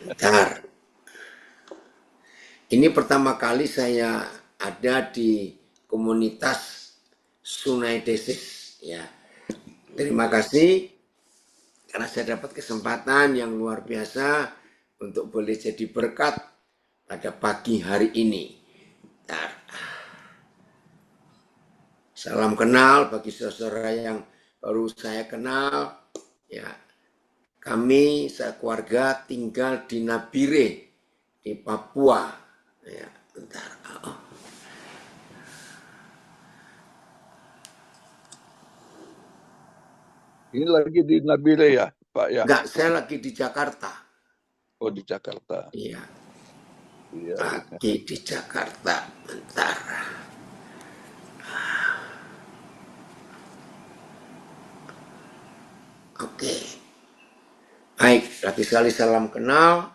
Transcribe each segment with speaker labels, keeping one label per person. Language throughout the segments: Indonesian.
Speaker 1: Bentar. Ini pertama kali saya ada di komunitas Sunai Desis. Ya, terima kasih karena saya dapat kesempatan yang luar biasa untuk boleh jadi berkat pada pagi hari ini. Bentar. Salam kenal bagi saudara yang baru saya kenal. Ya, kami sekeluarga tinggal di Nabire di Papua. Ya, bentar.
Speaker 2: Ini lagi di Nabire ya, Pak ya?
Speaker 1: Enggak, saya lagi di Jakarta.
Speaker 2: Oh, di Jakarta.
Speaker 1: Iya.
Speaker 2: Iya.
Speaker 1: Lagi di Jakarta. Bentar. Oke. Baik, lagi sekali salam kenal.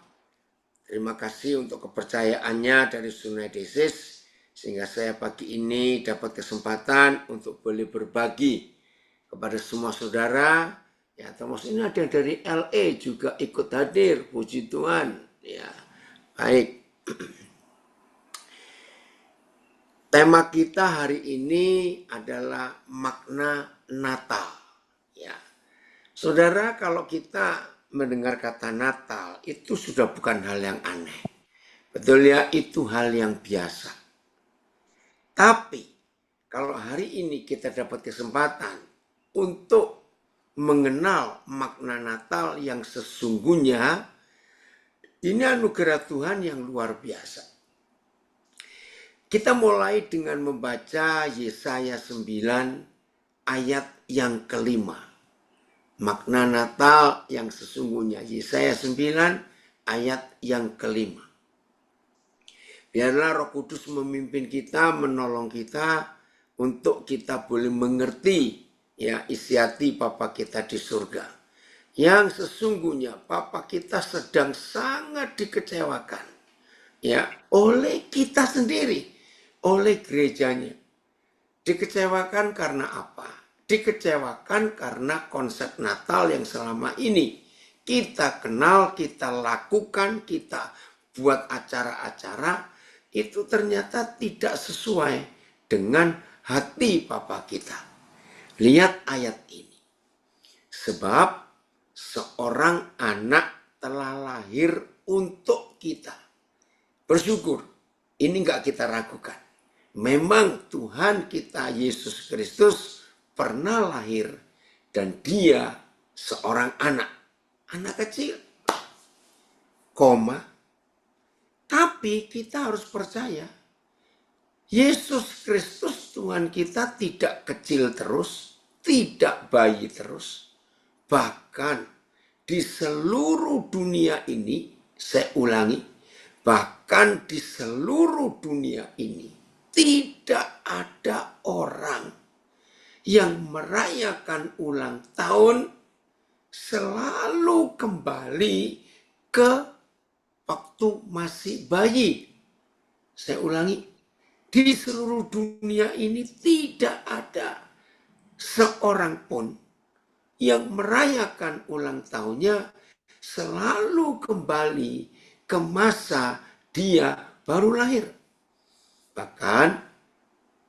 Speaker 1: Terima kasih untuk kepercayaannya dari Sunai Desis, sehingga saya pagi ini dapat kesempatan untuk boleh berbagi kepada semua saudara. Ya, termasuk ini ada yang dari LA juga ikut hadir, puji Tuhan. Ya, baik. Tema kita hari ini adalah makna Natal. Ya, saudara, kalau kita mendengar kata Natal itu sudah bukan hal yang aneh. Betul ya, itu hal yang biasa. Tapi kalau hari ini kita dapat kesempatan untuk mengenal makna Natal yang sesungguhnya, ini anugerah Tuhan yang luar biasa. Kita mulai dengan membaca Yesaya 9 ayat yang kelima. Makna Natal yang sesungguhnya, Yesaya 9 ayat yang kelima. Biarlah Roh Kudus memimpin kita, menolong kita untuk kita boleh mengerti ya isi hati Bapa kita di surga. Yang sesungguhnya Bapa kita sedang sangat dikecewakan ya oleh kita sendiri, oleh gerejanya. Dikecewakan karena apa? Dikecewakan karena konsep Natal yang selama ini kita kenal, kita lakukan, kita buat acara-acara, itu ternyata tidak sesuai dengan hati Bapa kita. Lihat ayat ini. Sebab seorang anak telah lahir untuk kita. Bersyukur, ini enggak kita ragukan. Memang Tuhan kita Yesus Kristus pernah lahir dan dia seorang anak kecil. Tapi kita harus percaya Yesus Kristus Tuhan kita tidak kecil terus, tidak bayi terus. Bahkan di seluruh dunia ini, saya ulangi, bahkan di seluruh dunia ini tidak ada orang yang merayakan ulang tahun selalu kembali ke waktu masih bayi. Saya ulangi, di seluruh dunia ini tidak ada seorang pun yang merayakan ulang tahunnya selalu kembali ke masa dia baru lahir. Bahkan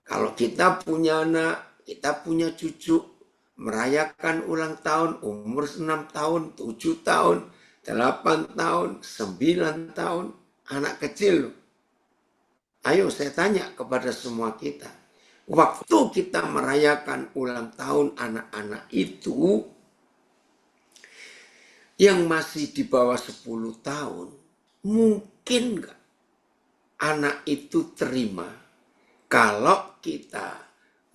Speaker 1: kalau kita punya anak, kita punya cucu, merayakan ulang tahun umur 6 tahun, 7 tahun, 8 tahun, 9 tahun, anak kecil. Ayo saya tanya kepada semua kita. Waktu kita merayakan ulang tahun anak-anak itu, yang masih di bawah 10 tahun, mungkin nggak anak itu terima kalau kita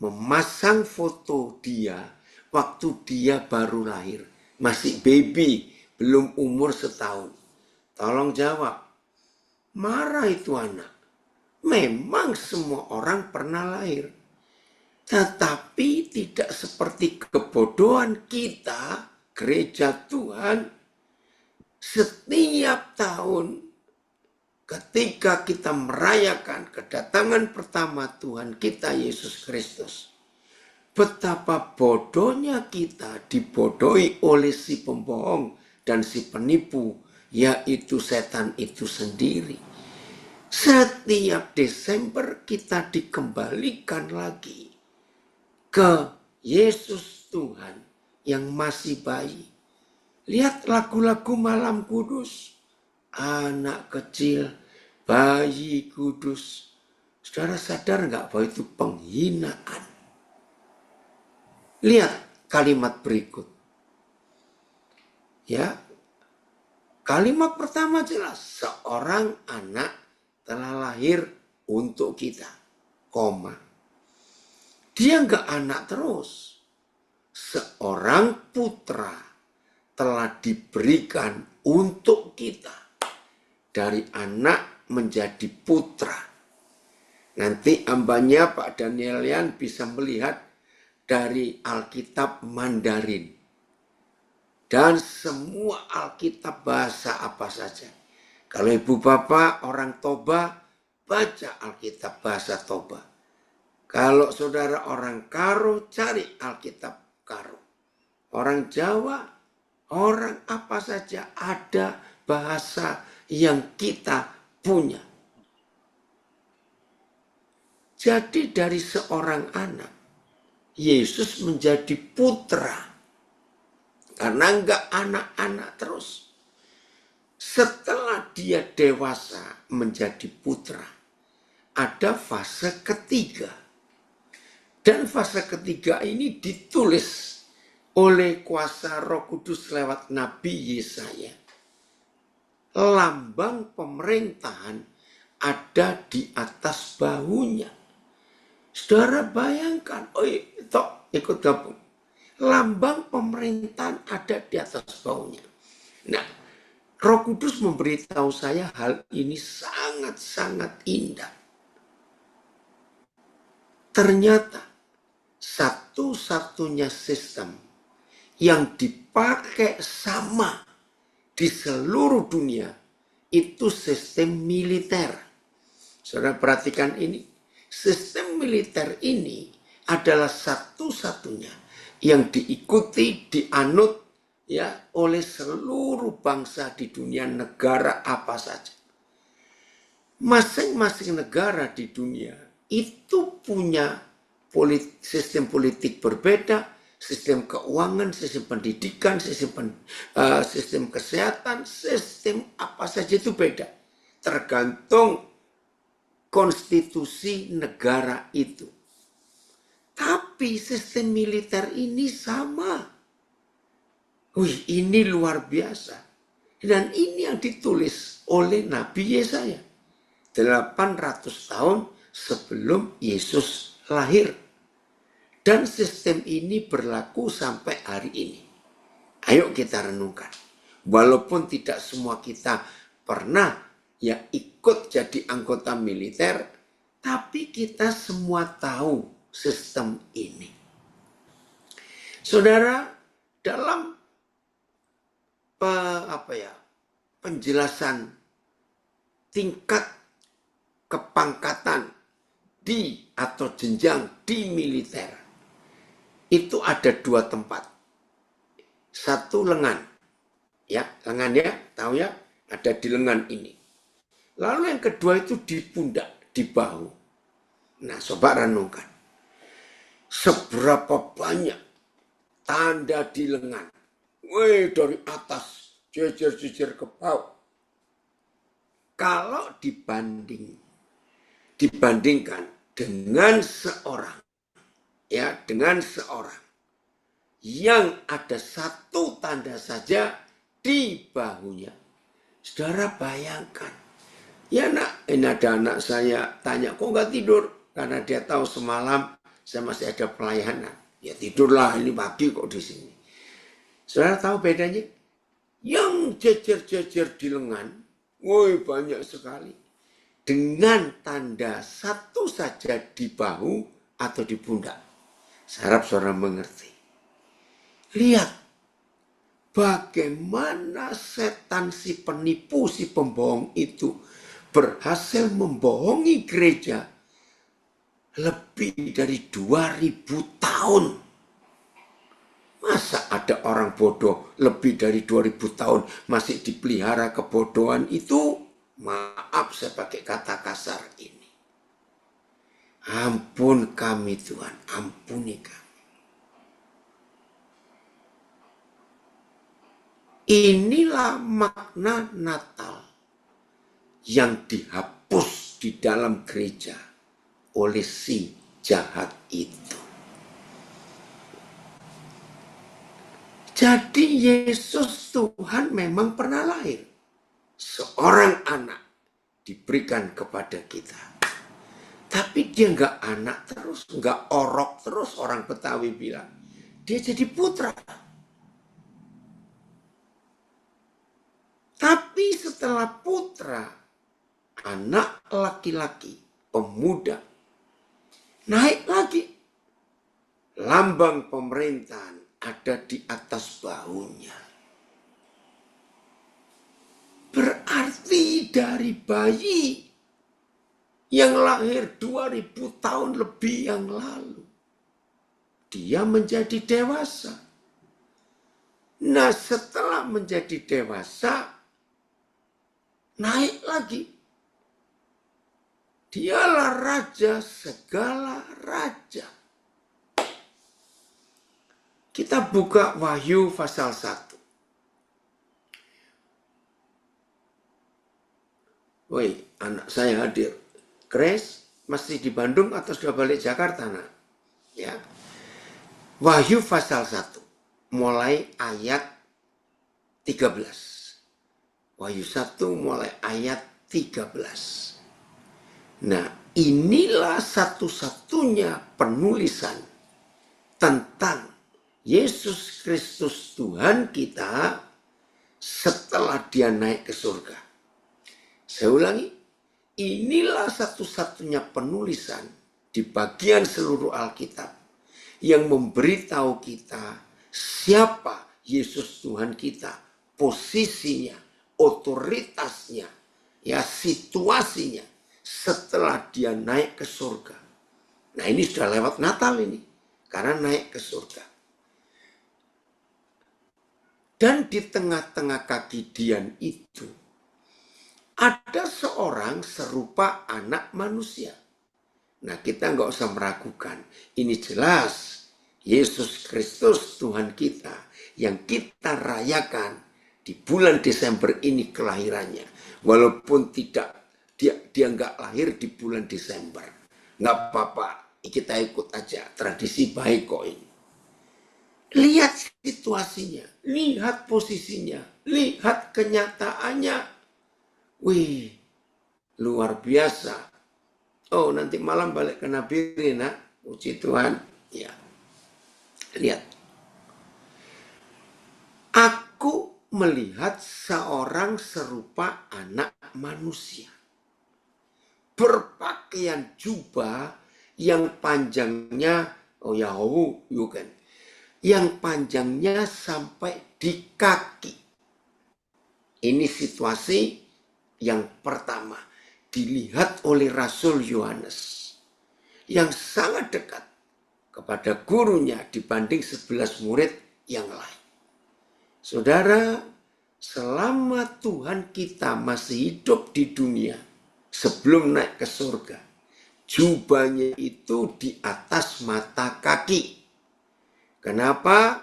Speaker 1: memasang foto dia waktu dia baru lahir, masih baby, belum umur setahun. Tolong jawab, marah itu anak. Memang semua orang pernah lahir, tetapi tidak seperti kebodohan kita, gereja Tuhan, setiap tahun ketika kita merayakan kedatangan pertama Tuhan kita Yesus Kristus, betapa bodohnya kita dibodohi oleh si pembohong dan si penipu yaitu setan itu sendiri. Setiap Desember kita dikembalikan lagi ke Yesus Tuhan yang masih bayi. Lihat lagu-lagu Malam Kudus, anak kecil, bayi kudus. Saudara sadar nggak bahwa itu penghinaan? Lihat kalimat berikut. Ya, kalimat pertama jelas, seorang anak telah lahir untuk kita, koma. Dia nggak anak terus. Seorang putra telah diberikan untuk kita. Dari anak menjadi putra. Nanti hambanya Pak Danielian bisa melihat dari Alkitab Mandarin. Dan semua Alkitab bahasa apa saja. Kalau ibu bapak orang Toba, baca Alkitab bahasa Toba. Kalau saudara orang Karo, cari Alkitab Karo. Orang Jawa, orang apa saja, ada bahasa yang kita punya. Jadi dari seorang anak, Yesus menjadi putra. Karena enggak anak-anak terus. Setelah dia dewasa menjadi putra, ada fase ketiga. Dan fase ketiga ini ditulis oleh kuasa Roh Kudus lewat Nabi Yesaya. Lambang pemerintahan ada di atas bahunya. Saudara bayangkan, ikut gabung. Lambang pemerintahan ada di atas bahunya. Nah, Roh Kudus memberitahu saya hal ini sangat-sangat indah. Ternyata satu-satunya sistem yang dipakai sama di seluruh dunia itu sistem militer. Saudara perhatikan ini. Sistem militer ini adalah satu-satunya yang diikuti, dianut ya oleh seluruh bangsa di dunia, negara apa saja. Masing-masing negara di dunia itu punya sistem politik berbeda, sistem keuangan, sistem pendidikan, sistem kesehatan, sistem apa saja itu beda. Tergantung konstitusi negara itu. Tapi sistem militer ini sama. Wih, ini luar biasa. Dan ini yang ditulis oleh Nabi Yesaya. 800 tahun sebelum Yesus lahir. Dan sistem ini berlaku sampai hari ini. Ayo kita renungkan. Walaupun tidak semua kita pernah ya ikut jadi anggota militer, tapi kita semua tahu sistem ini. Saudara, dalam penjelasan tingkat kepangkatan di atau jenjang di militer, itu ada dua tempat. Satu lengan, ya lengan ya, tahu ya, ada di lengan ini. Lalu yang kedua itu di pundak, di bahu. Nah, coba renungkan. Seberapa banyak tanda di lengan. Wih, dari atas, jejer-jejer ke bawah. Kalau dibandingkan dengan seorang, ya, dengan seorang yang ada satu tanda saja di bahunya. Saudara bayangkan. Ya nak, ini ada anak saya tanya, kok nggak tidur? Karena dia tahu semalam saya masih ada pelayanan. Ya tidurlah, ini pagi kok di sini. Saudara tahu bedanya? Yang jejer-jejer di lengan, woi banyak sekali. Dengan tanda satu saja di bahu atau di pundak. Saya harap saudara mengerti. Lihat, bagaimana setan si penipu, si pembohong itu berhasil membohongi gereja lebih dari 2000 tahun. Masa ada orang bodoh lebih dari 2000 tahun masih dipelihara kebodohan itu? Maaf saya pakai kata kasar ini. Ampun kami Tuhan, ampuni kami. Inilah makna Natal yang dihapus di dalam gereja oleh si jahat itu. Jadi Yesus Tuhan memang pernah lahir. Seorang anak diberikan kepada kita. Tapi dia nggak anak terus, nggak orok terus, orang Betawi bilang. Dia jadi putra. Tapi setelah putra, anak laki-laki, pemuda, naik lagi. Lambang pemerintahan ada di atas bahunya. Berarti dari bayi yang lahir 2000 tahun lebih yang lalu, dia menjadi dewasa. Nah, setelah menjadi dewasa, naik lagi. Dialah raja segala raja. Kita buka Wahyu pasal 1. Woi, anak saya hadir. Grace masih di Bandung atau sudah balik Jakarta, nak? Ya. Wahyu pasal 1. Mulai ayat 13. Wahyu 1 mulai ayat 13. Nah, inilah satu-satunya penulisan tentang Yesus Kristus Tuhan kita setelah dia naik ke surga. Saya ulangi, inilah satu-satunya penulisan di bagian seluruh Alkitab yang memberitahu kita siapa Yesus Tuhan kita, posisinya, otoritasnya, ya situasinya setelah dia naik ke surga. Nah, ini sudah lewat Natal ini, karena naik ke surga. Dan di tengah-tengah kaki Dian itu ada seorang serupa anak manusia. Nah, kita nggak usah meragukan. Ini jelas Yesus Kristus Tuhan kita yang kita rayakan di bulan Desember ini kelahirannya. Walaupun dia nggak lahir di bulan Desember. Nggak apa-apa, kita ikut aja. Tradisi baik kok ini. Lihat situasinya, lihat posisinya, lihat kenyataannya. Wih, luar biasa. Oh, nanti malam balik ke Nabi Rina. Puji Tuhan. Ya. Lihat. Aku melihat seorang serupa anak manusia. Berpakaian jubah yang panjangnya, yang panjangnya sampai di kaki. Ini situasi yang pertama dilihat oleh Rasul Yohanes yang sangat dekat kepada gurunya dibanding 11 murid yang lain. Saudara, selama Tuhan kita masih hidup di dunia sebelum naik ke surga, jubahnya itu di atas mata kaki. Kenapa?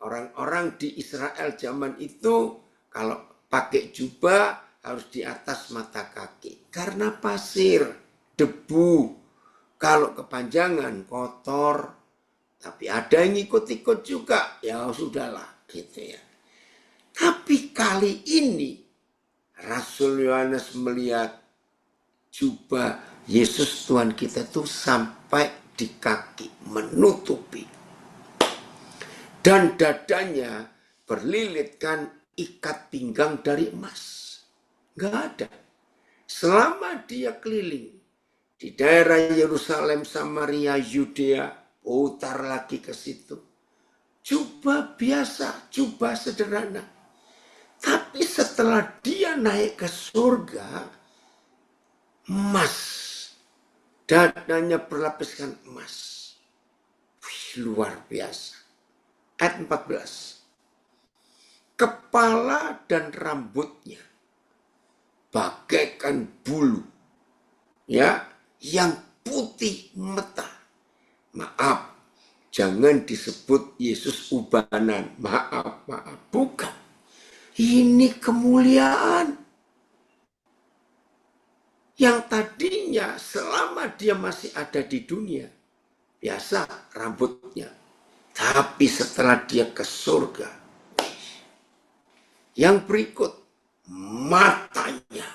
Speaker 1: Orang-orang di Israel zaman itu kalau pakai jubah harus di atas mata kaki. Karena pasir, debu, kalau kepanjangan kotor. Tapi ada yang ikut-ikut juga, ya sudahlah gitu ya. Tapi kali ini Rasul Yohanes melihat jubah Yesus Tuhan kita itu sampai di kaki, menutupi. Dan dadanya berlilitkan ikat pinggang dari emas. Nggak ada. Selama dia keliling di daerah Yerusalem, Samaria, Yudea, putar lagi ke situ. Jubah biasa, jubah sederhana. Tapi setelah dia naik ke surga, emas. Dadanya berlapiskan emas. Wih, luar biasa. ayat 14. Kepala dan rambutnya bagaikan bulu, ya, yang putih meta. Maaf, jangan disebut Yesus ubanan. Maaf, bukan. Ini kemuliaan yang tadinya selama dia masih ada di dunia, biasa rambutnya. Tapi setelah dia ke surga, yang berikut, matanya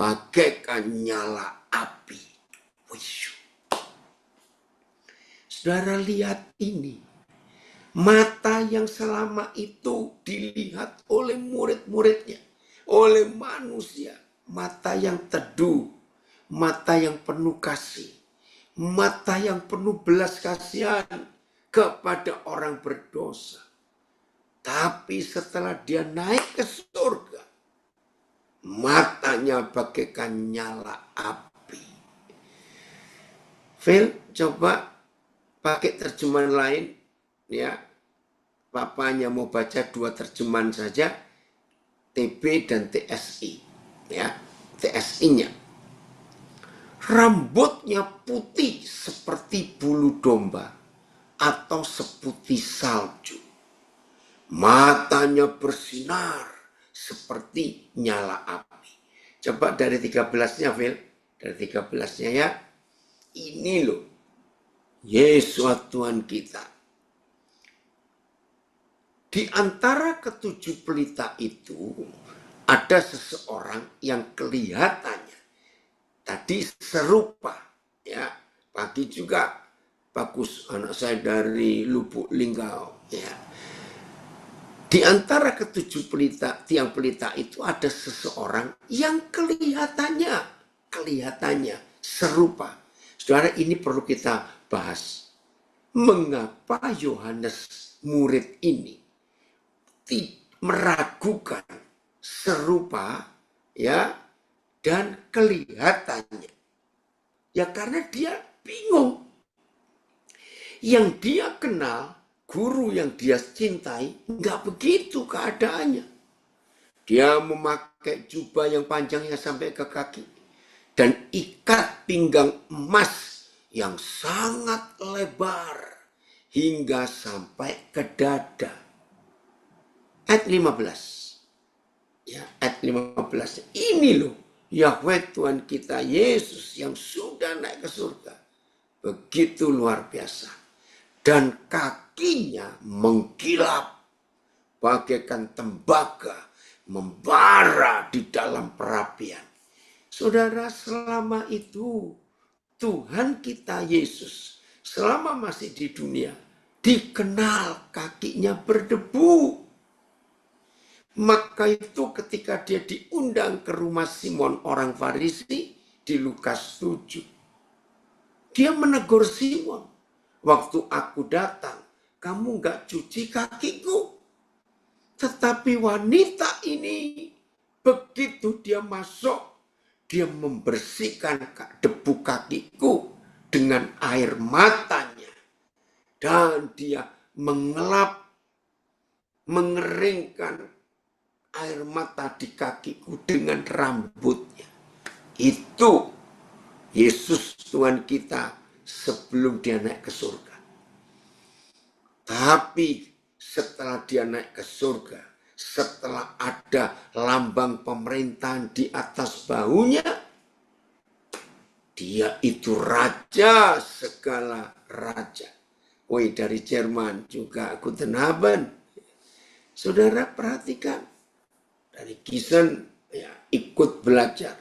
Speaker 1: bagaikan nyala api. Wih. Saudara lihat ini. Mata yang selama itu dilihat oleh murid-muridnya, oleh manusia. Mata yang teduh, mata yang penuh kasih, mata yang penuh belas kasihan kepada orang berdosa. Tapi setelah dia naik ke surga, matanya bagaikan nyala api. Phil, coba pakai terjemahan lain, ya. Papanya mau baca 2 terjemahan saja, TB dan TSI, ya. TSI-nya. Rambutnya putih seperti bulu domba atau seputih salju. Matanya bersinar seperti nyala api. Coba dari 13-nya, Phil. Dari 13-nya ya. Ini loh, Yesus Tuhan kita. Di antara ketujuh pelita itu, ada seseorang yang kelihatannya tadi serupa. Ya, pagi juga bagus, anak saya dari Lubuk Linggau. Ya. Di antara ketujuh pelita, tiang pelita itu ada seseorang yang kelihatannya serupa. Saudara, ini perlu kita bahas. Mengapa Yohanes murid ini meragukan serupa, ya, dan kelihatannya? Ya karena dia bingung. Yang dia kenal, guru yang dia cintai, nggak begitu keadaannya. Dia memakai jubah yang panjangnya sampai ke kaki dan ikat pinggang emas yang sangat lebar hingga sampai ke dada. Ayat 15. Ya, ayat 15. Ini loh Yahweh Tuhan kita Yesus yang sudah naik ke surga. Begitu luar biasa. Dan kakinya mengkilap bagaikan tembaga membara di dalam perapian. Saudara, selama itu Tuhan kita Yesus selama masih di dunia dikenal kakinya berdebu. Maka itu ketika dia diundang ke rumah Simon orang Farisi di Lukas 7. Dia menegur Simon. Waktu aku datang, kamu gak cuci kakiku. Tetapi wanita ini, begitu dia masuk, dia membersihkan debu kakiku dengan air matanya. Dan dia mengeringkan air mata di kakiku dengan rambutnya. Itu Yesus Tuhan kita sebelum dia naik ke surga. Tapi setelah dia naik ke surga, setelah ada lambang pemerintahan di atas bahunya, dia itu raja segala raja. Woi, dari Jerman juga Guten Abend. Saudara perhatikan, dari Gießen ya, ikut belajar.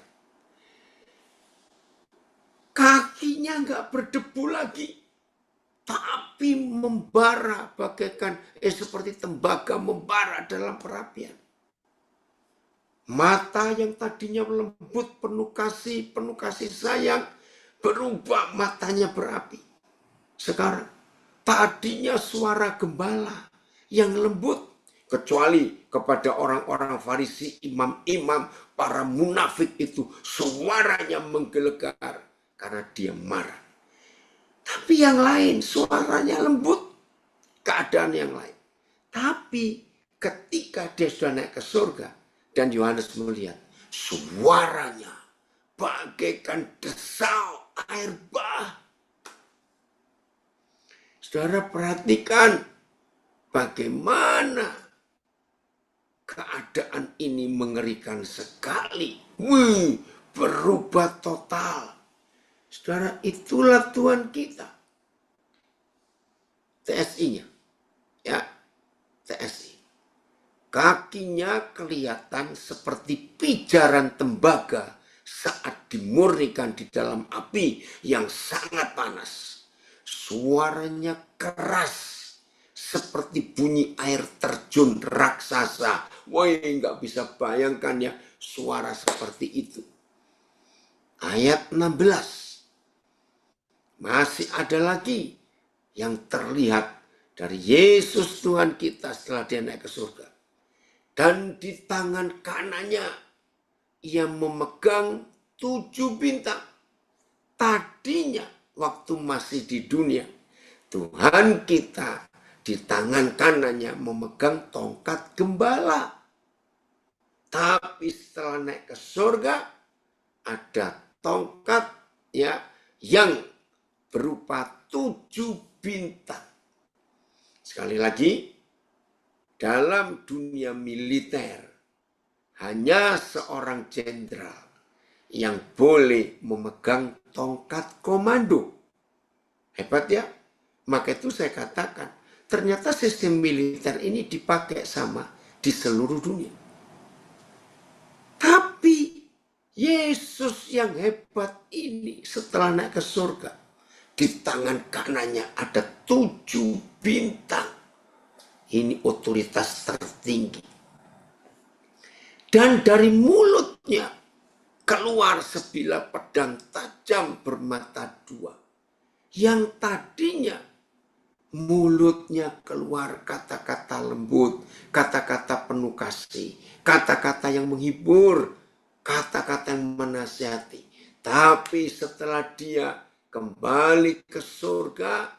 Speaker 1: Kakinya nggak berdebu lagi, tapi membara bagaikan seperti tembaga membara dalam perapian. Mata yang tadinya lembut, penuh kasih sayang, berubah matanya berapi. Sekarang tadinya suara gembala yang lembut, kecuali kepada orang-orang Farisi, imam-imam, para munafik itu suaranya menggelegar. Karena dia marah. Tapi yang lain suaranya lembut. keadaan yang lain. Tapi ketika dia sudah naik ke surga dan Yohanes melihat suaranya bagaikan desau air bah. Saudara perhatikan bagaimana keadaan ini mengerikan sekali. Wih, berubah total. Saudara, itulah Tuhan kita. TSI-nya. Ya, TSI. Kakinya kelihatan seperti pijaran tembaga saat dimurnikan di dalam api yang sangat panas. Suaranya keras seperti bunyi air terjun raksasa. Woi, nggak bisa bayangkan ya suara seperti itu. Ayat 16. Masih ada lagi yang terlihat dari Yesus Tuhan kita setelah dia naik ke surga. Dan di tangan kanannya ia memegang 7 bintang. Tadinya waktu masih di dunia, Tuhan kita di tangan kanannya memegang tongkat gembala. Tapi setelah naik ke surga, ada tongkat ya yang berupa 7 bintang. Sekali lagi, dalam dunia militer, hanya seorang jenderal yang boleh memegang tongkat komando. Hebat ya? Maka itu saya katakan, ternyata sistem militer ini dipakai sama di seluruh dunia. Tapi Yesus yang hebat ini setelah naik ke surga, di tangan kanannya ada 7 bintang. Ini otoritas tertinggi. Dan dari mulutnya keluar sebilah pedang tajam bermata 2. Yang tadinya mulutnya keluar kata-kata lembut, kata-kata penuh kasih, kata-kata yang menghibur, kata-kata yang menasihati. Tapi setelah dia kembali ke surga,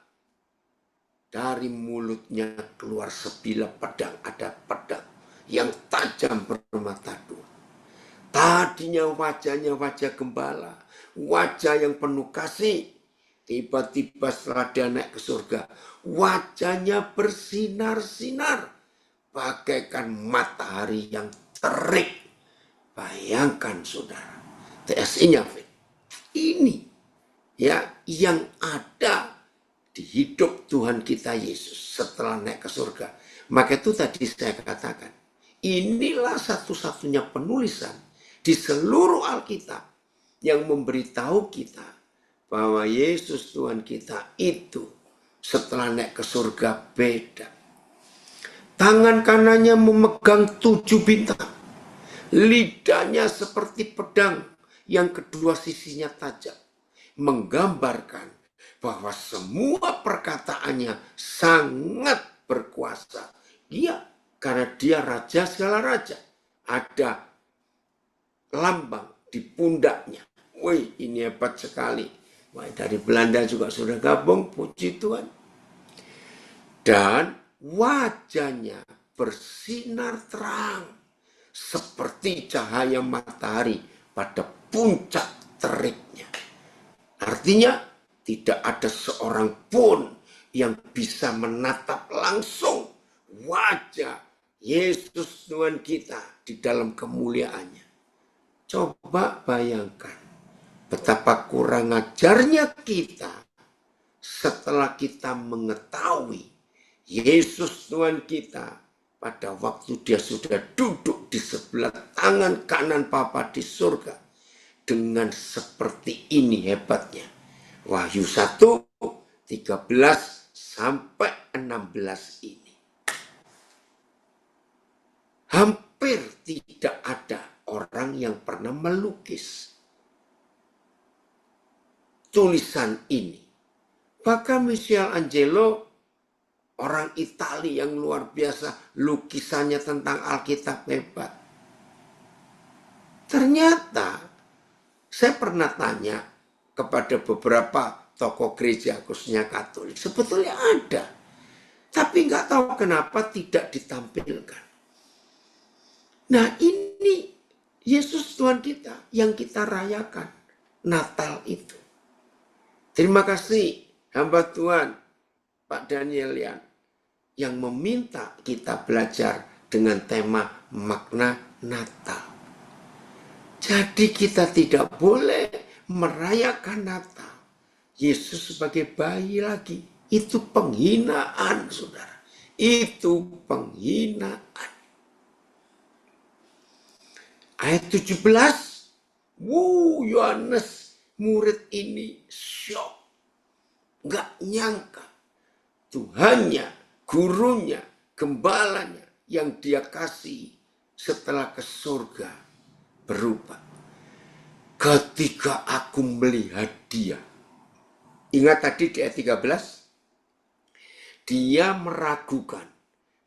Speaker 1: dari mulutnya keluar sebilah pedang, ada pedang yang tajam bermata 2. Tadinya wajahnya wajah gembala, wajah yang penuh kasih. Tiba-tiba setelah dia naik ke surga, wajahnya bersinar-sinar bagaikan matahari yang terik. Bayangkan saudara, TSI-nya ini ya yang ada di hidup Tuhan kita Yesus setelah naik ke surga. Maka itu tadi saya katakan, inilah satu-satunya penulisan di seluruh Alkitab yang memberitahu kita bahwa Yesus Tuhan kita itu setelah naik ke surga beda. Tangan kanannya memegang 7 bintang. Lidahnya seperti pedang yang kedua sisinya tajam. Menggambarkan bahwa semua perkataannya sangat berkuasa. Dia, karena dia raja segala raja. Ada lambang di pundaknya. Wih, ini hebat sekali. Wah, dari Belanda juga sudah gabung, puji Tuhan. Dan wajahnya bersinar terang seperti cahaya matahari pada puncak teriknya. Artinya tidak ada seorang pun yang bisa menatap langsung wajah Yesus Tuhan kita di dalam kemuliaannya. Coba bayangkan betapa kurang ajarnya kita setelah kita mengetahui Yesus Tuhan kita pada waktu dia sudah duduk di sebelah tangan kanan Bapa di surga dengan seperti ini hebatnya. Wahyu 1, 13 sampai 16 ini. Hampir tidak ada orang yang pernah melukis tulisan ini. Bahkan Michelangelo, orang Italia yang luar biasa, lukisannya tentang Alkitab hebat. Ternyata saya pernah tanya kepada beberapa tokoh gereja khususnya Katolik, sebetulnya ada Tapi nggak tahu kenapa tidak ditampilkan. Nah ini Yesus Tuhan kita yang kita rayakan. Natal itu. Terima kasih hamba Tuhan Pak Danielian yang meminta kita belajar dengan tema makna Natal. Jadi kita tidak boleh merayakan Natal Yesus sebagai bayi lagi. Itu penghinaan, saudara. Itu penghinaan. Ayat 17. Yohanes murid ini syok. Gak nyangka Tuhannya, gurunya, gembalanya yang dia kasih setelah ke surga berubah. Ketika aku melihat dia. Ingat tadi di ayat 13. Dia meragukan.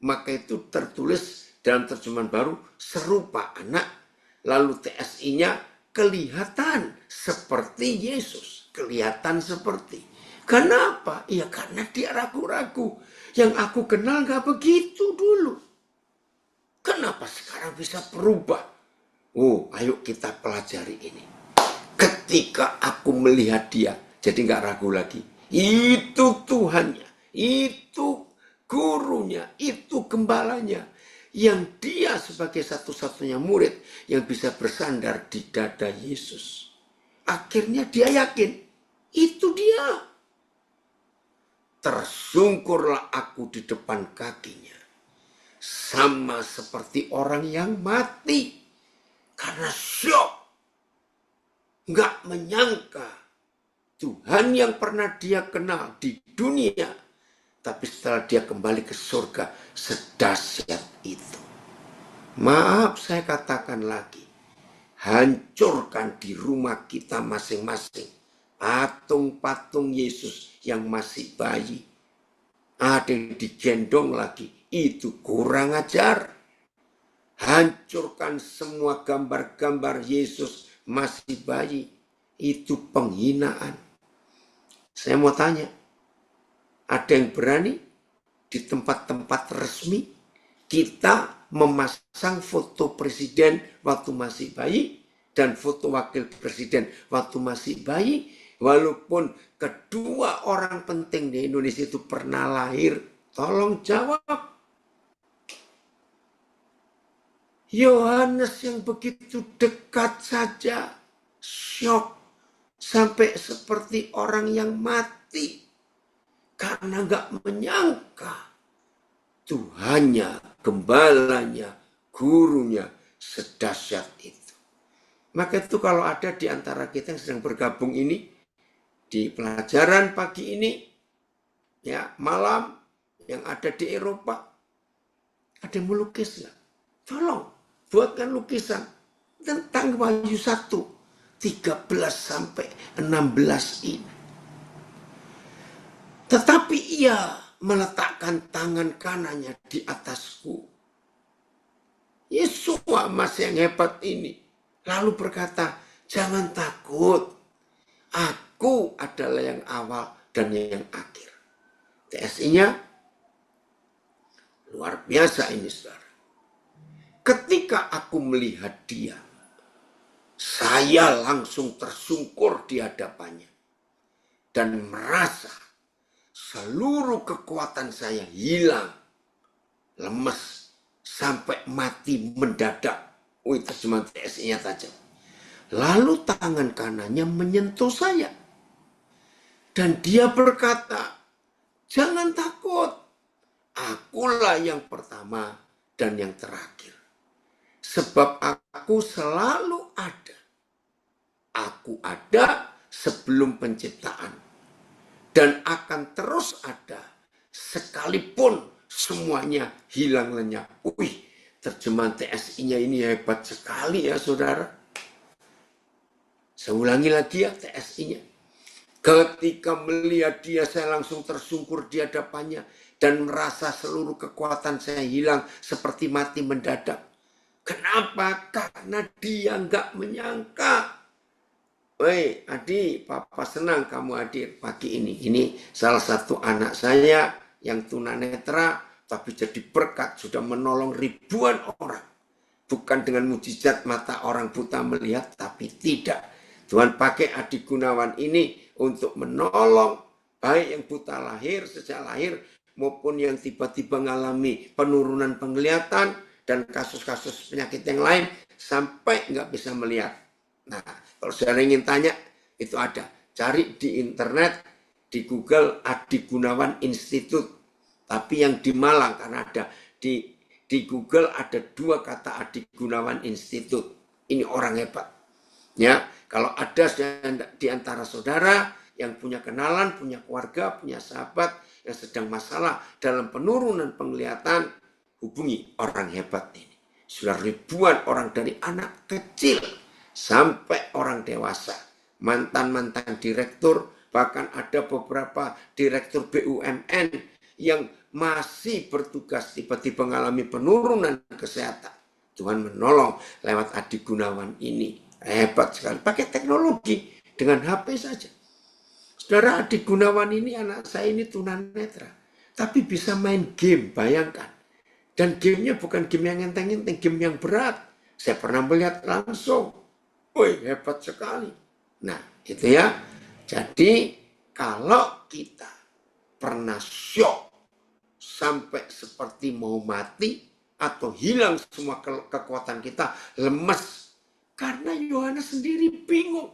Speaker 1: Maka itu tertulis dalam terjemahan baru serupa anak. Lalu TSI-nya kelihatan seperti Yesus. Kelihatan seperti. Kenapa? Ya karena dia ragu-ragu. Yang aku kenal gak begitu dulu. Kenapa sekarang bisa berubah? Ayo kita pelajari ini. Ketika aku melihat dia. Jadi gak ragu lagi. Itu Tuhannya. Itu gurunya. Itu gembalanya. Yang dia sebagai satu-satunya murid yang bisa bersandar di dada Yesus. Akhirnya dia yakin, itu dia. Tersungkurlah aku di depan kakinya. Sama seperti orang yang mati. Karena syok. Nggak menyangka Tuhan yang pernah dia kenal di dunia. Tapi setelah dia kembali ke surga, sedahsyat itu. Maaf saya katakan lagi. Hancurkan di rumah kita masing-masing. Patung-patung Yesus yang masih bayi. Ada yang digendong lagi. Itu kurang ajar. Hancurkan semua gambar-gambar Yesus masih bayi. Itu penghinaan. Saya mau tanya. Ada yang berani di tempat-tempat resmi kita memasang foto presiden waktu masih bayi dan foto wakil presiden waktu masih bayi, walaupun kedua orang penting di Indonesia itu pernah lahir? Tolong jawab. Yohanes yang begitu dekat saja syok sampai seperti orang yang mati. Karena gak menyangka Tuhannya, gembalanya, gurunya sedahsyat itu. Maka itu kalau ada di antara kita yang sedang bergabung ini, di pelajaran pagi ini, ya malam yang ada di Eropa, ada yang melukis gak? Tolong, buatkan lukisan tentang Wahyu 1, 13 sampai 16 ini. Tetapi ia meletakkan tangan kanannya di atasku. Yesus masih yang hebat ini. Lalu berkata, jangan takut. Aku adalah yang awal dan yang akhir. TSI-nya luar biasa ini, saudara. Ketika aku melihat dia, saya langsung tersungkur di hadapannya. Dan merasa seluruh kekuatan saya hilang. Lemes. Sampai mati mendadak. Terjemahan TSI-nya tajam. Lalu tangan kanannya menyentuh saya. Dan dia berkata, jangan takut. Akulah yang pertama dan yang terakhir. Sebab aku selalu ada. Aku ada sebelum penciptaan. Dan akan terus ada sekalipun semuanya hilang lenyap. Terjemahan TSI-nya ini hebat sekali ya saudara. Saya ulangi lagi ya TSI-nya. Ketika melihat dia saya langsung tersungkur di hadapannya. Dan merasa seluruh kekuatan saya hilang seperti mati mendadak. Kenapa? Karena dia nggak menyangka. Adi, Papa senang kamu hadir pagi ini. Ini salah satu anak saya yang tunanetra, tapi jadi berkat, sudah menolong ribuan orang. Bukan dengan mujizat mata orang buta melihat, tapi tidak. Tuhan pakai Adi Gunawan ini untuk menolong baik yang buta lahir, sejak lahir, maupun yang tiba-tiba mengalami penurunan penglihatan dan kasus-kasus penyakit yang lain sampai nggak bisa melihat. Nah, kalau saya ingin tanya, itu ada. Cari di internet, di Google Adi Gunawan Institute. Tapi yang di Malang, karena ada di Google ada 2 kata Adi Gunawan Institute. Ini orang hebat. Ya, kalau ada di antara saudara yang punya kenalan, punya keluarga, punya sahabat yang sedang masalah dalam penurunan penglihatan, hubungi orang hebat ini. Sudah ribuan orang dari anak kecil sampai orang dewasa, mantan-mantan direktur, bahkan ada beberapa direktur BUMN yang masih bertugas tiba-tiba mengalami penurunan kesehatan. Tuhan menolong lewat Adi Gunawan ini. Hebat sekali. Pakai teknologi dengan HP saja. Saudara, Adi Gunawan ini, anak saya ini tunanetra. Tapi bisa main game, bayangkan. Dan gamenya bukan game yang enteng-enteng, game yang berat. Saya pernah melihat langsung. Wih, hebat sekali. Nah, itu ya. Jadi, kalau kita pernah syok sampai seperti mau mati atau hilang semua kekuatan kita, lemes. Karena Yohanes sendiri bingung.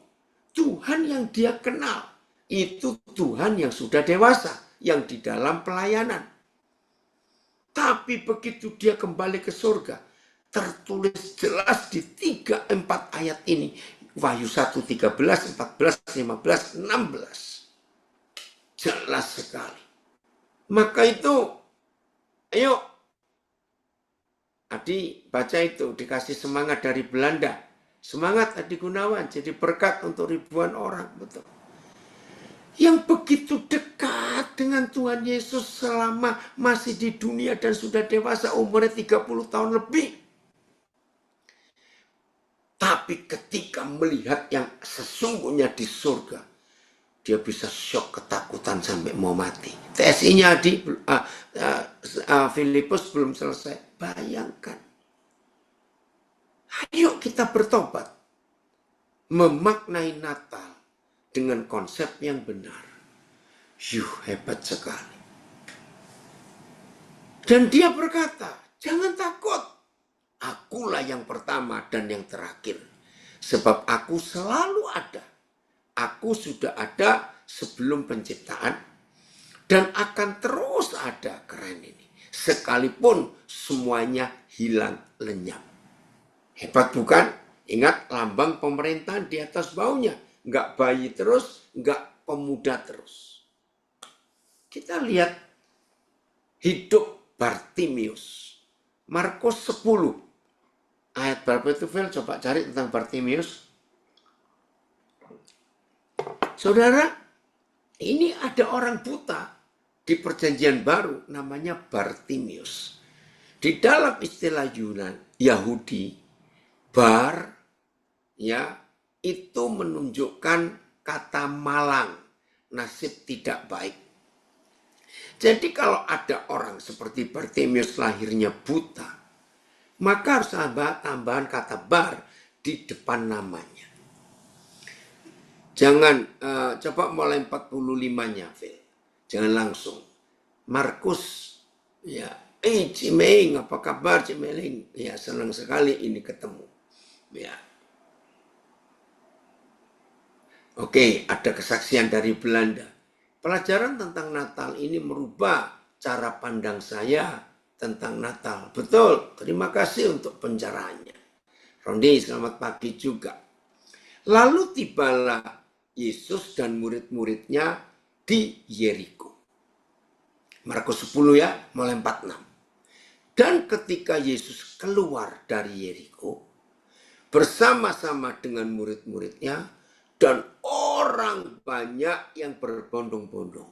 Speaker 1: Tuhan yang dia kenal itu Tuhan yang sudah dewasa, yang di dalam pelayanan. Tapi begitu dia kembali ke surga, tertulis jelas di 3-4 ayat ini. Wahyu 1, 13, 14, 15, 16. Jelas sekali. Maka itu, ayo, Adi baca itu, dikasih semangat dari Belanda. Semangat Adi Gunawan, jadi berkat untuk ribuan orang. Betul. Yang begitu dekat dengan Tuhan Yesus selama masih di dunia dan sudah dewasa, umurnya 30 tahun lebih. Tapi ketika melihat yang sesungguhnya di surga, dia bisa syok, ketakutan sampai mau mati. TSI-nya di Filipus belum selesai. Bayangkan. Ayo kita bertobat. Memaknai Natal dengan konsep yang benar. Hebat sekali. Dan dia berkata, jangan takut. Akulah yang pertama dan yang terakhir. Sebab aku selalu ada. Aku sudah ada sebelum penciptaan dan akan terus ada. Keren ini. Sekalipun semuanya hilang lenyap. Hebat bukan? Ingat lambang pemerintahan di atas baunya. Enggak bayi terus, enggak pemuda terus. Kita lihat hidup Bartimius. Markus 10. Ayat berapa itu, Phil? Coba cari tentang Bartimius. Saudara, ini ada orang buta di perjanjian baru namanya Bartimius. Di dalam istilah Yahudi, bar ya itu menunjukkan kata malang, nasib tidak baik. Jadi kalau ada orang seperti Bartimius lahirnya buta, maka harus tambahan kata bar di depan namanya. Jangan, coba mulai 45-nya, Phil. Jangan langsung. Markus, ya, Cimeng, apa kabar Cimeng? Ya, senang sekali ini ketemu. Ya. Oke, ada kesaksian dari Belanda. Pelajaran tentang Natal ini merubah cara pandang saya tentang Natal. Betul, terima kasih untuk pencerahannya. Rondi, selamat pagi juga. Lalu tibalah Yesus dan murid-muridnya di Yeriko. Markus 10 ya, mulai 46. Dan ketika Yesus keluar dari Yeriko, bersama-sama dengan murid-muridnya, dan orang banyak yang berbondong-bondong.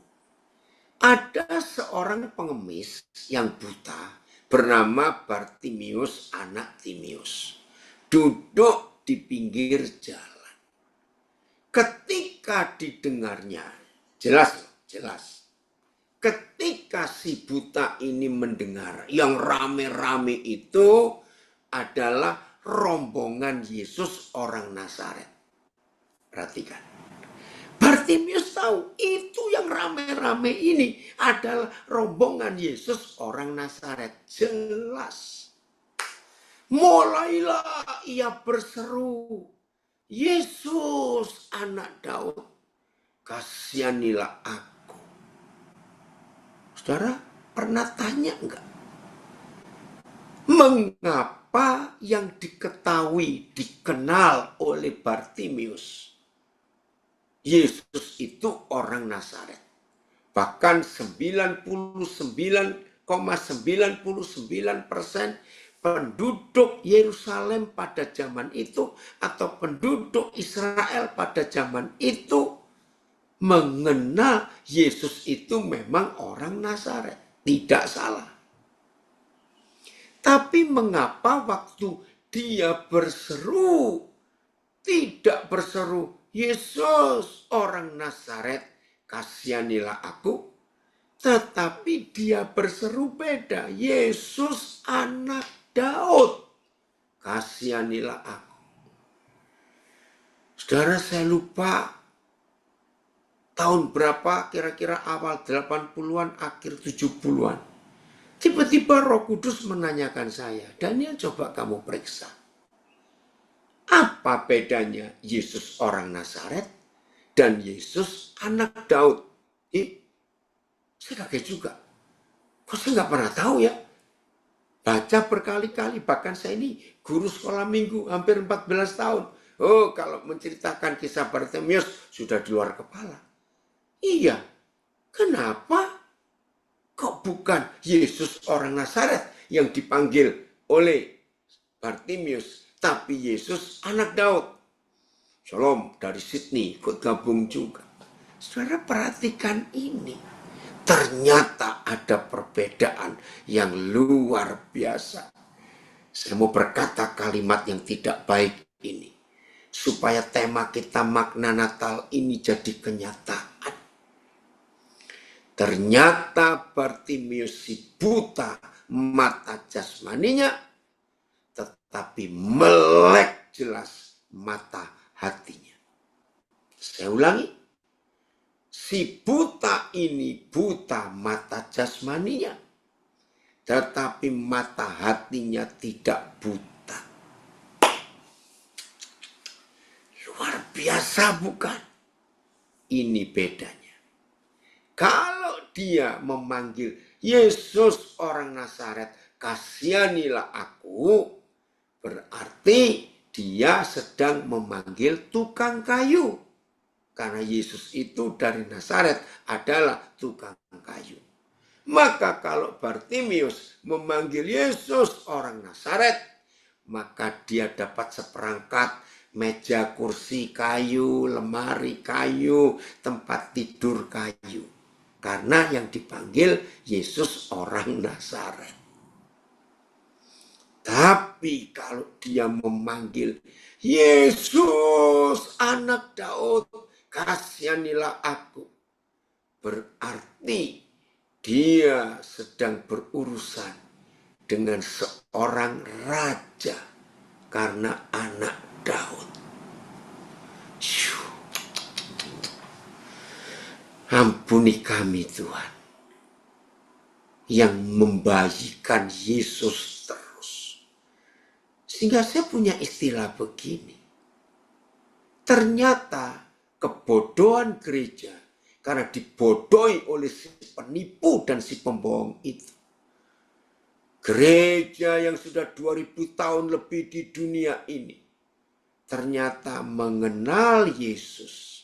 Speaker 1: Ada seorang pengemis yang buta bernama Bartimius, anak Timius. Duduk di pinggir jalan. Ketika didengarnya, jelas. ketika si buta ini mendengar, yang rame-rame itu adalah rombongan Yesus orang Nazaret. Perhatikan. Bartimius tahu itu yang rame-rame ini adalah rombongan Yesus orang Nazaret. Jelas. Mulailah ia berseru, Yesus anak Daud, kasihanilah aku. Saudara pernah tanya enggak? Mengapa yang diketahui, dikenal oleh Bartimius, Yesus itu orang Nazaret. Bahkan 99,99% penduduk Yerusalem pada zaman itu atau penduduk Israel pada zaman itu mengenal Yesus itu memang orang Nazaret. Tidak salah. Tapi mengapa waktu dia berseru, tidak berseru, Yesus orang Nazaret, kasihanilah aku. Tetapi dia berseru beda, Yesus anak Daud, kasihanilah aku. Saudara, saya lupa tahun berapa, kira-kira awal 80-an, akhir 70-an. Tiba-tiba Roh Kudus menanyakan saya, Daniel, coba kamu periksa. Apa bedanya Yesus orang Nazaret dan Yesus anak Daud? Saya kaget juga. Kok saya nggak pernah tahu ya? Baca berkali-kali, bahkan saya ini guru sekolah minggu hampir 14 tahun. Oh, kalau menceritakan kisah Bartimius sudah di luar kepala. Iya, kenapa kok bukan Yesus orang Nazaret yang dipanggil oleh Bartimius, tapi Yesus anak Daud? Shalom dari Sydney, ikut gabung juga. Saudara perhatikan ini. Ternyata ada perbedaan yang luar biasa. Saya mau berkata kalimat yang tidak baik ini. Supaya tema kita makna Natal ini jadi kenyataan. Ternyata Bartimius si buta mata jasmaninya, tetapi melek jelas mata hatinya. Saya ulangi. Si buta ini buta mata jasmaninya, tetapi mata hatinya tidak buta. Luar biasa bukan? Ini bedanya. Kalau dia memanggil Yesus orang Nazaret, kasihanilah aku, berarti dia sedang memanggil tukang kayu. Karena Yesus itu dari Nazaret adalah tukang kayu. Maka kalau Bartimius memanggil Yesus orang Nazaret, maka dia dapat seperangkat meja kursi kayu, lemari kayu, tempat tidur kayu. Karena yang dipanggil Yesus orang Nazaret. Tapi kalau dia memanggil Yesus anak Daud, kasihanilah aku, berarti dia sedang berurusan dengan seorang raja karena anak Daud. Ampuni kami Tuhan yang membagikan Yesus terus. Sehingga saya punya istilah begini. Ternyata kebodohan gereja karena dibodohi oleh si penipu dan si pembohong itu. Gereja yang sudah 2000 tahun lebih di dunia ini ternyata mengenal Yesus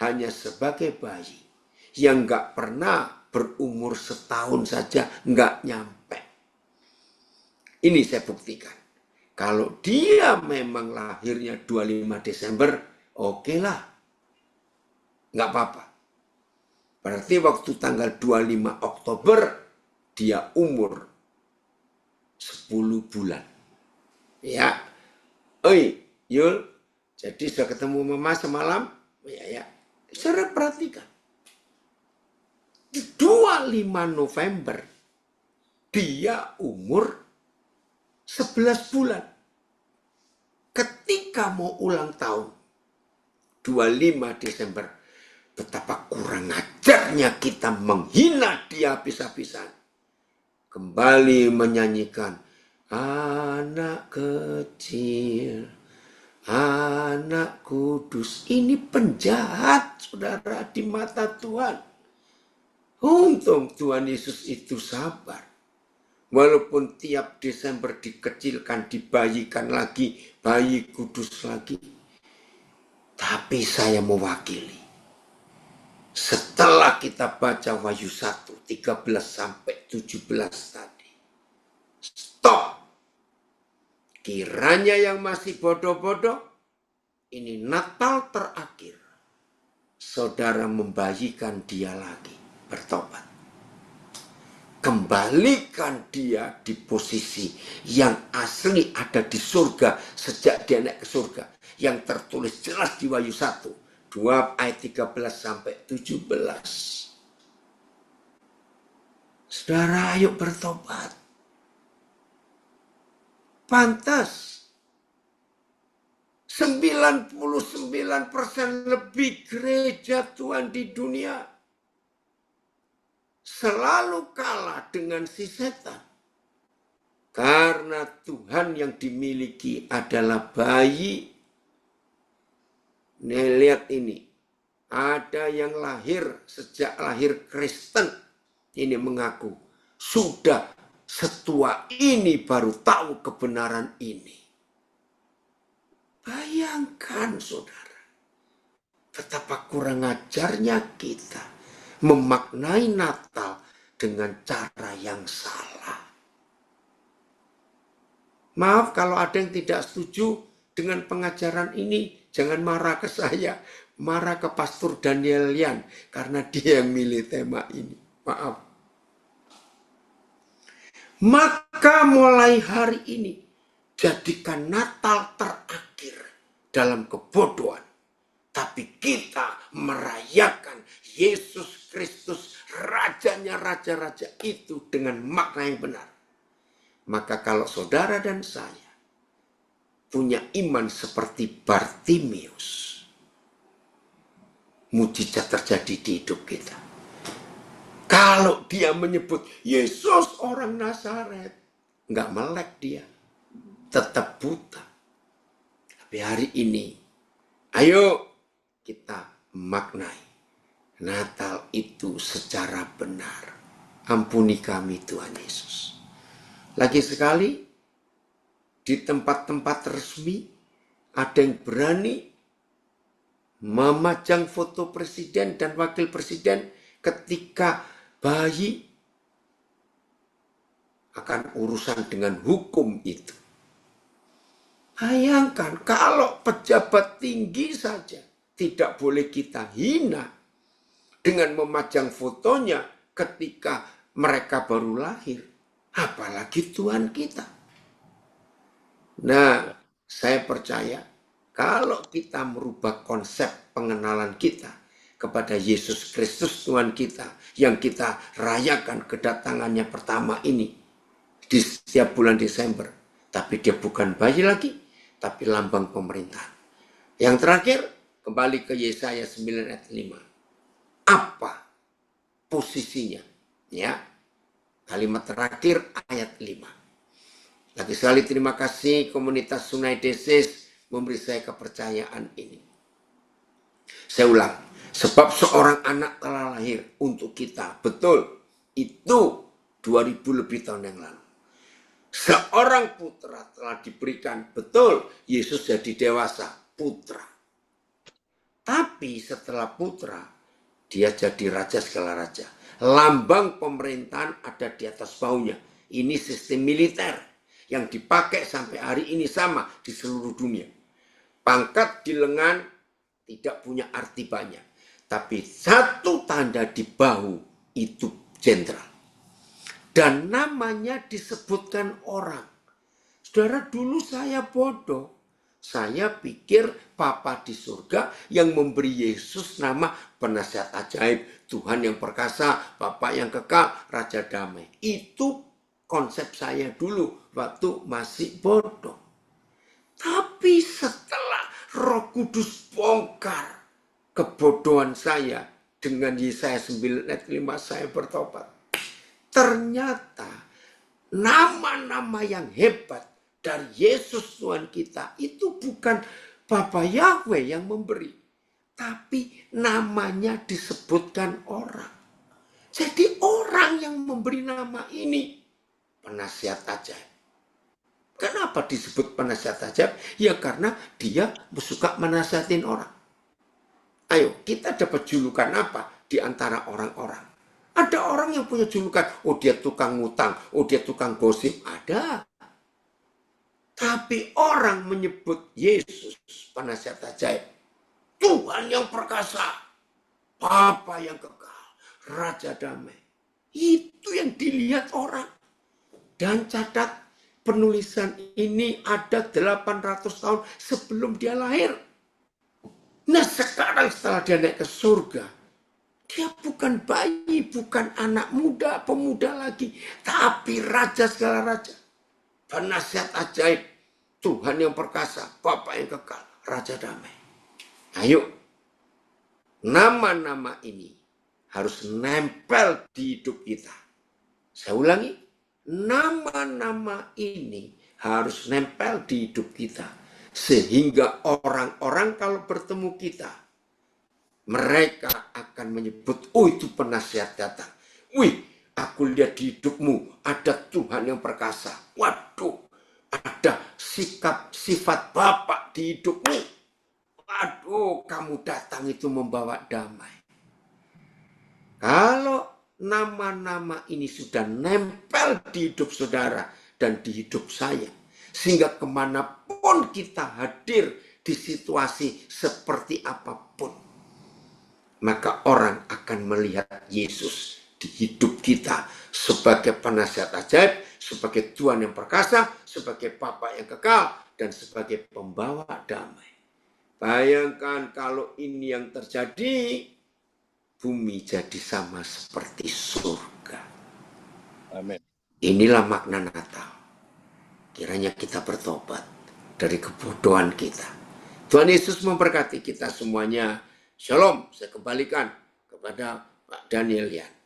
Speaker 1: hanya sebagai bayi yang gak pernah berumur setahun saja, gak nyampe. Ini saya buktikan. Kalau dia memang lahirnya 25 Desember, oke lah. Nggak apa-apa. Berarti waktu tanggal 25 Oktober, dia umur 10 bulan. Ya. Oi, Yul, jadi sudah ketemu Mama semalam? Ya. Saudara perhatikan. 25 November dia umur 11 bulan. Ketika mau ulang tahun 25 Desember, betapa kurang ajarnya kita menghina dia habis-habisan. Kembali menyanyikan anak kecil, anak kudus. Ini penjahat, saudara, di mata Tuhan. Untung Tuhan Yesus itu sabar. Walaupun tiap Desember dikecilkan, dibayikan lagi, bayi kudus lagi. Tapi saya mewakili. Setelah kita baca Wahyu 1, 13 sampai 17 tadi. Stop. Kiranya yang masih bodoh-bodoh, ini Natal terakhir. Saudara membayikan dia lagi, bertobat. Kembalikan dia di posisi yang asli ada di surga sejak dia naik ke surga. Yang tertulis jelas di Wahyu 1, 2 ayat 13 sampai 17. Saudara, ayo bertobat. Pantas 99% lebih gereja Tuhan di dunia selalu kalah dengan si setan. Karena Tuhan yang dimiliki adalah bayi. Nih, lihat ini. Ada yang lahir sejak lahir Kristen. Ini mengaku sudah setua ini baru tahu kebenaran ini. Bayangkan saudara, betapa kurang ajarnya kita memaknai Natal dengan cara yang salah. Maaf kalau ada yang tidak setuju dengan pengajaran ini, jangan marah ke saya, marah ke Pastor Daniel Yan, karena dia yang milih tema ini. Maaf. Maka mulai hari ini, jadikan Natal terakhir dalam kebodohan. Tapi kita merayakan Yesus Kristus, rajanya raja-raja itu dengan makna yang benar. Maka kalau saudara dan saya punya iman seperti Bartimius, mujizat terjadi di hidup kita. Kalau dia menyebut Yesus orang Nazaret, nggak melek dia, tetap buta. Tapi hari ini, ayo kita maknai Natal itu secara benar. Ampuni kami Tuhan Yesus. Lagi sekali, di tempat-tempat resmi, ada yang berani memajang foto presiden dan wakil presiden ketika bayi. Akan urusan dengan hukum itu. Bayangkan kalau pejabat tinggi saja tidak boleh kita hina dengan memajang fotonya ketika mereka baru lahir. Apalagi Tuhan kita. Nah, saya percaya kalau kita merubah konsep pengenalan kita kepada Yesus Kristus Tuhan kita yang kita rayakan kedatangannya pertama ini di setiap bulan Desember. Tapi dia bukan bayi lagi, tapi lambang pemerintahan. Yang terakhir, kembali ke Yesaya 9 ayat 5. Apa posisinya? Ya, kalimat terakhir ayat 5. Lagi sekali terima kasih komunitas Sunai Desis memberi saya kepercayaan ini. Saya ulang, sebab seorang anak telah lahir untuk kita. Betul, itu 2000 lebih tahun yang lalu. Seorang putra telah diberikan. Betul, Yesus jadi dewasa, putra. Tapi setelah putra, dia jadi raja segala raja. Lambang pemerintahan ada di atas bahunya. Ini sistem militer yang dipakai sampai hari ini sama di seluruh dunia. Pangkat di lengan tidak punya arti banyak. Tapi satu tanda di bahu itu jenderal. Dan namanya disebutkan orang. Saudara, dulu saya bodoh. Saya pikir Papa di surga yang memberi Yesus nama penasihat ajaib, Tuhan yang perkasa, Bapa yang kekal, Raja damai. Itu konsep saya dulu waktu masih bodoh. Tapi setelah Roh Kudus bongkar kebodohan saya dengan Yesaya 9 ayat 5 saya bertobat. Ternyata nama-nama yang hebat dari Yesus Tuhan kita itu bukan Bapa Yahweh yang memberi, tapi namanya disebutkan orang. Jadi orang yang memberi nama ini penasihat ajaib. Kenapa disebut penasihat ajaib? Ya karena dia suka menasihatin orang. Ayo, kita dapat julukan apa di antara orang-orang? Ada orang yang punya julukan, oh dia tukang ngutang, oh dia tukang gosip, ada. Tapi orang menyebut Yesus penasihat ajaib, Tuhan yang perkasa, Bapa yang kekal, Raja damai. Itu yang dilihat orang. Dan catat, penulisan ini ada 800 tahun sebelum dia lahir. Nah sekarang setelah dia naik ke surga, dia bukan bayi, bukan anak muda, pemuda lagi, tapi raja segala raja. Penasihat ajaib, Tuhan yang perkasa, Bapa yang kekal, Raja damai. Ayo, nama-nama ini harus nempel di hidup kita. Saya ulangi, nama-nama ini harus nempel di hidup kita. Sehingga orang-orang kalau bertemu kita, mereka akan menyebut, oh itu penasihat datang. Wih, aku lihat di hidupmu ada Tuhan yang perkasa. Waduh, ada sikap sifat Bapa di hidupmu. Waduh, kamu datang itu membawa damai. Kalau nama-nama ini sudah nempel di hidup saudara dan di hidup saya, sehingga kemanapun kita hadir di situasi seperti apapun, maka orang akan melihat Yesus di hidup kita sebagai penasihat ajaib, sebagai Tuhan yang perkasa, sebagai Bapa yang kekal, dan sebagai pembawa damai. Bayangkan kalau ini yang terjadi, bumi jadi sama seperti surga.
Speaker 2: Amin.
Speaker 1: Inilah makna Natal. Kiranya kita bertobat dari kebodohan kita. Tuhan Yesus memberkati kita semuanya. Shalom, saya kembalikan kepada Pak Daniel Yan.